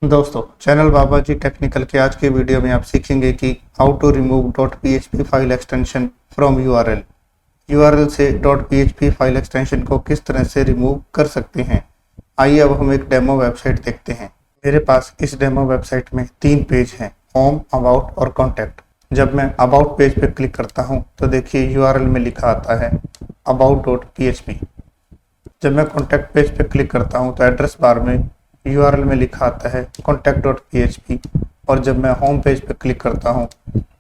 दोस्तों, चैनल बाबा जी टेक्निकल के आज के वीडियो में आप सीखेंगे कि how to remove .php file extension from URL से .php फाइल एक्सटेंशन को किस तरह से रिमूव कर सकते हैं। आइए अब हम एक डेमो वेबसाइट देखते हैं। मेरे पास इस डेमो वेबसाइट में 3 पेज हैं, होम, अबाउट और कॉन्टैक्ट। जब मैं अबाउट पेज पर क्लिक करता हूँ तो देखिए यूआरएल में लिखा आता है about.php। जब मैं कॉन्टैक्ट पेज पे क्लिक करता हूँ तो एड्रेस बार में यूआरएल में लिखा आता है contact.php और जब मैं होम पेज पे क्लिक करता हूँ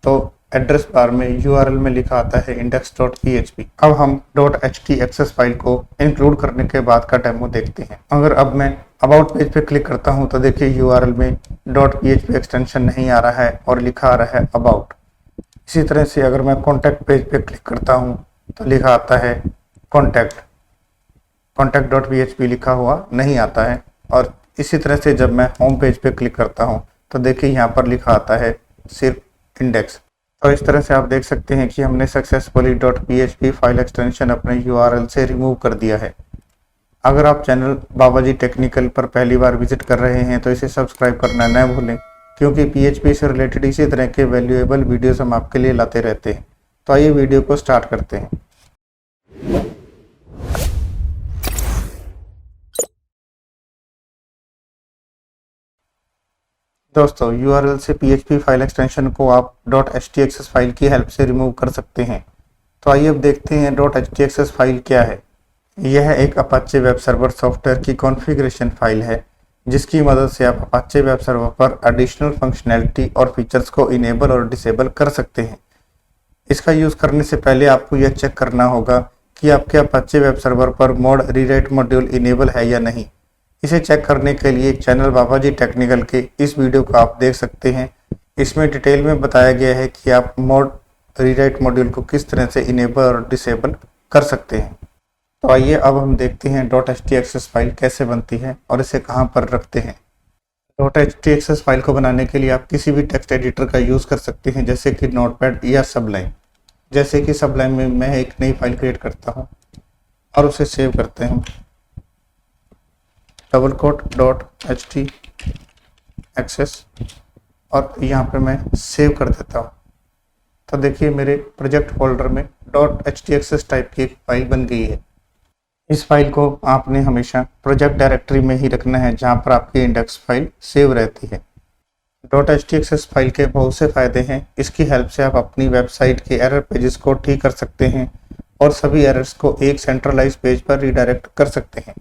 तो एड्रेस बार में यूआरएल में लिखा आता है index.php। अब हम .htaccess फाइल को इंक्लूड करने के बाद का डेमो देखते हैं। अगर अब मैं अबाउट पेज पे क्लिक करता हूँ तो देखिए यूआरएल में .php एक्सटेंशन नहीं आ रहा है और लिखा आ रहा है अबाउट। इसी तरह से अगर मैं कॉन्टैक्ट पेज पे क्लिक करता हूँ तो लिखा आता है contact.php लिखा हुआ नहीं आता है। और इसी तरह से जब मैं होम पेज पे क्लिक करता हूं तो देखिए यहाँ पर लिखा आता है सिर्फ इंडेक्स। तो इस तरह से आप देख सकते हैं कि हमने सक्सेसफुली .php फाइल एक्सटेंशन अपने यूआरएल से रिमूव कर दिया है। अगर आप चैनल बाबा जी टेक्निकल पर पहली बार विजिट कर रहे हैं तो इसे सब्सक्राइब करना न भूलें, क्योंकि PHP से रिलेटेड इसी तरह के वैल्यूएबल वीडियोस हम आपके लिए लाते रहते हैं। तो आइए वीडियो को स्टार्ट करते हैं। दोस्तों, यूआरएल से PHP फाइल एक्सटेंशन को आप .htaccess फाइल की हेल्प से रिमूव कर सकते हैं। तो आइए अब देखते हैं .htaccess फाइल क्या है। यह एक अपाचे वेब सर्वर सॉफ्टवेयर की कॉन्फ़िगरेशन फाइल है, जिसकी मदद से आप अपाचे वेब सर्वर पर एडिशनल फंक्शनैलिटी और फीचर्स को इनेबल और डिसेबल कर सकते हैं। इसका यूज़ करने से पहले आपको यह चेक करना होगा कि आपके अपाचे वेब सर्वर पर मोड रीराइट मॉड्यूल इनेबल है या नहीं। इसे चेक करने के लिए चैनल बाबा जी टेक्निकल के इस वीडियो को आप देख सकते हैं। इसमें डिटेल में बताया गया है कि आप मोड रीराइट मॉड्यूल को किस तरह से इनेबल और डिसेबल कर सकते हैं। तो आइए अब हम देखते हैं .htaccess फाइल कैसे बनती है और इसे कहां पर रखते हैं। .htaccess फाइल को बनाने के लिए आप किसी भी टेक्स्ट एडिटर का यूज़ कर सकते हैं, जैसे कि नोटपैड या सबलाइन। जैसे कि सबलाइन में मैं एक नई फाइल क्रिएट करता हूँ और उसे सेव करते हैं, $.htaccess, और यहाँ पे मैं सेव कर देता हूँ। तो देखिए मेरे प्रोजेक्ट फोल्डर में .htaccess टाइप की एक फाइल बन गई है। इस फाइल को आपने हमेशा प्रोजेक्ट डायरेक्टरी में ही रखना है, जहाँ पर आपकी इंडेक्स फाइल सेव रहती है। .htaccess फाइल के बहुत से फ़ायदे हैं। इसकी हेल्प से आप अपनी वेबसाइट के एरर पेजेस को ठीक कर सकते हैं और सभी एरर्स को एक सेंट्रलाइज पेज पर रीडायरेक्ट कर सकते हैं।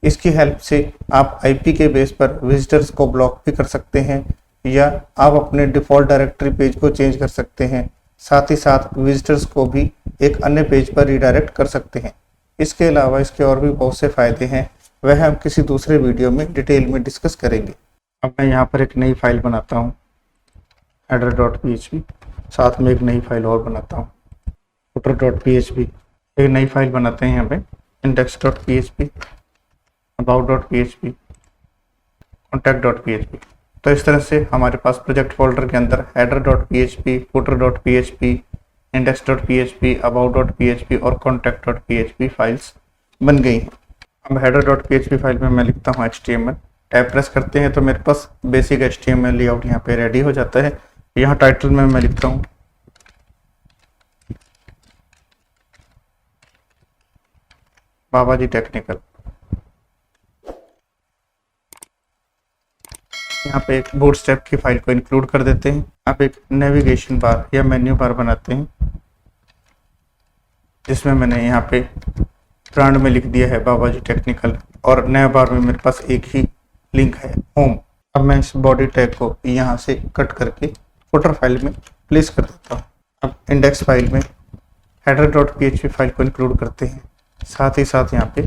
इसकी हेल्प से आप IP के बेस पर विजिटर्स को ब्लॉक भी कर सकते हैं या आप अपने डिफ़ॉल्ट डायरेक्टरी पेज को चेंज कर सकते हैं। साथ ही साथ विजिटर्स को भी एक अन्य पेज पर रीडायरेक्ट कर सकते हैं। इसके अलावा इसके और भी बहुत से फ़ायदे हैं, वह हम किसी दूसरे वीडियो में डिटेल में डिस्कस करेंगे। अब मैं यहाँ पर एक नई फाइल बनाता हूँ header.php, साथ में एक नई फाइल और बनाता हूँ footer.php, एक नई फाइल बनाते हैं यहाँ पे index.php, about.php, contact.php। तो इस तरह से हमारे पास प्रोजेक्ट फोल्डर के अंदर header.php, footer.php, index.php, about.php और contact.php फाइल्स बन गई हैं। अब header.php फाइल में मैं लिखता हूँ HTML, टैब प्रेस करते हैं तो मेरे पास बेसिक HTML लेआउट यहाँ पे रेडी हो जाता है। यहाँ टाइटल में मैं लिखता हूँ बाबा जी टेक्निकल। यहाँ पे एक बूटस्ट्रैप की फाइल को इंक्लूड कर देते हैं। अब एक नेविगेशन बार या मेन्यू बार बनाते हैं, जिसमें मैंने यहाँ पे ब्रांड में लिख दिया है बाबा जी टेक्निकल और नया बार में मेरे पास एक ही लिंक है, होम। अब मैं इस बॉडी टैग को यहाँ से कट करके फुटर फाइल में प्लेस कर देता हूँ। अब इंडेक्स फाइल में header.php फाइल को इंक्लूड करते हैं, साथ ही साथ यहाँ पे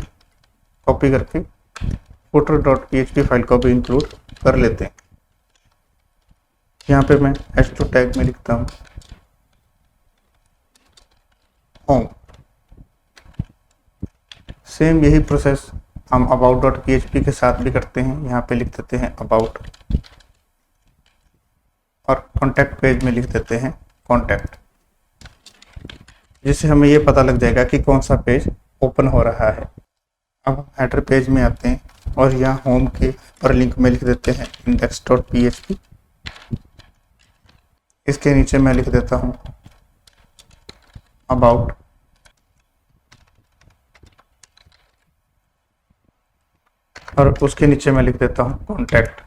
कॉपी करके footer.php फाइल को भी इंक्लूड कर लेते हैं। यहाँ पे मैं h2 टैग में लिखता हूँ होम। सेम यही प्रोसेस हम about.php के साथ भी करते हैं। यहाँ पे लिख देते हैं about और कॉन्टैक्ट पेज में लिख देते हैं कॉन्टैक्ट, जिससे हमें ये पता लग जाएगा कि कौन सा पेज ओपन हो रहा है। अब हेडर पेज में आते हैं और यहाँ होम के पर लिंक में लिख देते हैं index.php। इसके नीचे मैं लिख देता हूँ अबाउट, और उसके नीचे मैं लिख देता हूँ contact.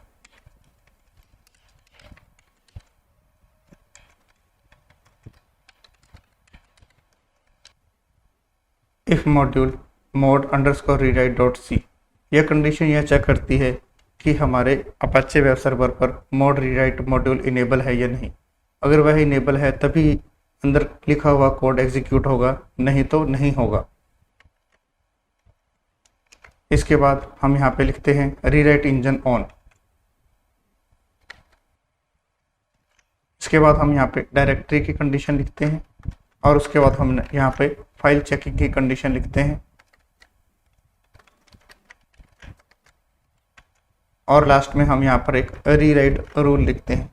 If module mod underscore rewrite dot C, यह कंडीशन यह चेक करती है कि हमारे अपाचे वेब सर्वर पर मोड रीराइट मॉड्यूल इनेबल है या नहीं। अगर वह इनेबल है तभी अंदर लिखा हुआ कोड एग्जीक्यूट होगा, नहीं तो नहीं होगा। इसके बाद हम यहाँ पे लिखते हैं रीराइट इंजन ऑन। इसके बाद हम यहाँ पे डायरेक्टरी की कंडीशन लिखते हैं और उसके बाद हम यहाँ पे फाइल चेकिंग की कंडीशन लिखते हैं और लास्ट में हम यहाँ पर एक रीराइट रूल लिखते हैं।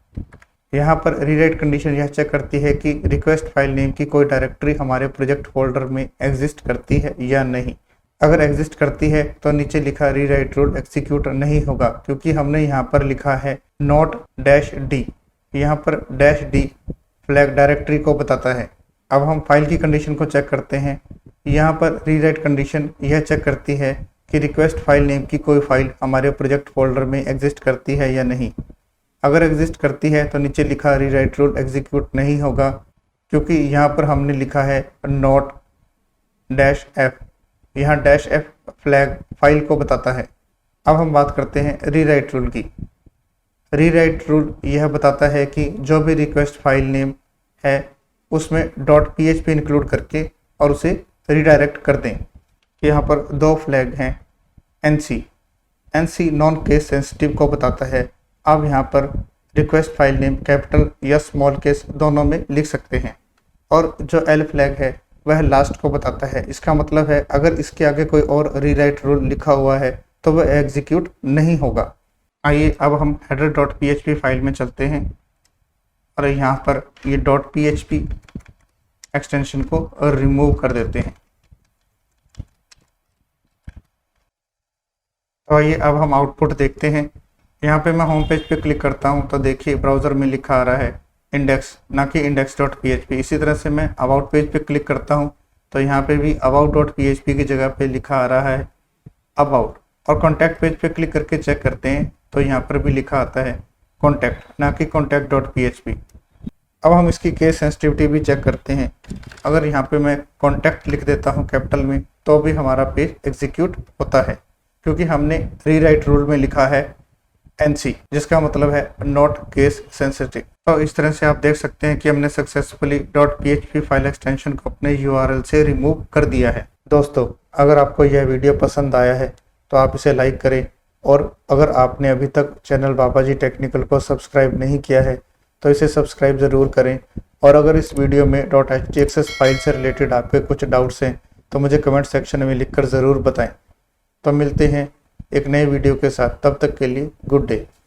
यहाँ पर रीराइट कंडीशन यह चेक करती है कि रिक्वेस्ट फाइल नेम की कोई डायरेक्टरी हमारे प्रोजेक्ट फोल्डर में एग्जिस्ट करती है या नहीं। अगर एग्जिस्ट करती है तो नीचे लिखा रीराइट रूल एग्जीक्यूट नहीं होगा, क्योंकि हमने यहाँ पर लिखा है नोट डैश डी। यहाँ पर डैश डी फ्लैग डायरेक्टरी को बताता है। अब हम फाइल की कंडीशन को चेक करते हैं। यहाँ पर रीराइट कंडीशन यह चेक करती है कि रिक्वेस्ट फाइल नेम की कोई फाइल हमारे प्रोजेक्ट फोल्डर में एग्जिस्ट करती है या नहीं। अगर एग्जिस्ट करती है तो नीचे लिखा रीराइट रूल एग्जीक्यूट नहीं होगा, क्योंकि यहाँ पर हमने लिखा है नोट डैश एफ। यहाँ डैश एफ फ्लैग फाइल को बताता है। अब हम बात करते हैं रीराइट रूल की। रीराइट रूल यह बताता है कि जो भी रिक्वेस्ट फाइल नेम है उसमें .php इंक्लूड करके और उसे रीडायरेक्ट कर दें। यहाँ पर दो फ्लैग हैं। NC नॉन केस सेंसिटिव को बताता है। अब यहाँ पर रिक्वेस्ट फाइल नेम कैपिटल या स्मॉल केस दोनों में लिख सकते हैं, और जो L फ्लैग है वह लास्ट को बताता है। इसका मतलब है अगर इसके आगे कोई और रीराइट रूल लिखा हुआ है तो वह एग्जीक्यूट नहीं होगा। आइए अब हम header.php फाइल में चलते हैं और यहाँ पर ये .php एक्सटेंशन को रिमूव कर देते हैं। तो आइए अब हम आउटपुट देखते हैं। यहाँ पे मैं होम पेज पे क्लिक करता हूँ तो देखिए ब्राउज़र में लिखा आ रहा है इंडेक्स, ना कि index.php। इसी तरह से मैं अबाउट पेज पे क्लिक करता हूँ तो यहाँ पे भी about.php की जगह पे लिखा आ रहा है अबाउट। और कॉन्टैक्ट पेज पे क्लिक करके चेक करते हैं तो यहाँ पर भी लिखा आता है कॉन्टैक्ट, ना कि contact.php। अब हम इसकी केस सेंसिटिविटी भी चेक करते हैं। अगर यहाँ पे मैं कॉन्टैक्ट लिख देता हूँ कैपिटल में तो भी हमारा पेज एग्जीक्यूट होता है, क्योंकि हमने रीराइट रूल में लिखा है NC, जिसका मतलब है नॉट केस सेंसिटिव। तो इस तरह से आप देख सकते हैं कि हमने सक्सेसफुली .php फाइल एक्सटेंशन को अपने URL से रिमूव कर दिया है। दोस्तों, अगर आपको यह वीडियो पसंद आया है तो आप इसे लाइक करें, और अगर आपने अभी तक चैनल बाबा जी टेक्निकल को सब्सक्राइब नहीं किया है तो इसे सब्सक्राइब ज़रूर करें। और अगर इस वीडियो में .htaccess फाइल से रिलेटेड आपके कुछ डाउट्स हैं तो मुझे कमेंट सेक्शन में लिखकर ज़रूर बताएं। तो मिलते हैं एक नए वीडियो के साथ, तब तक के लिए गुड डे।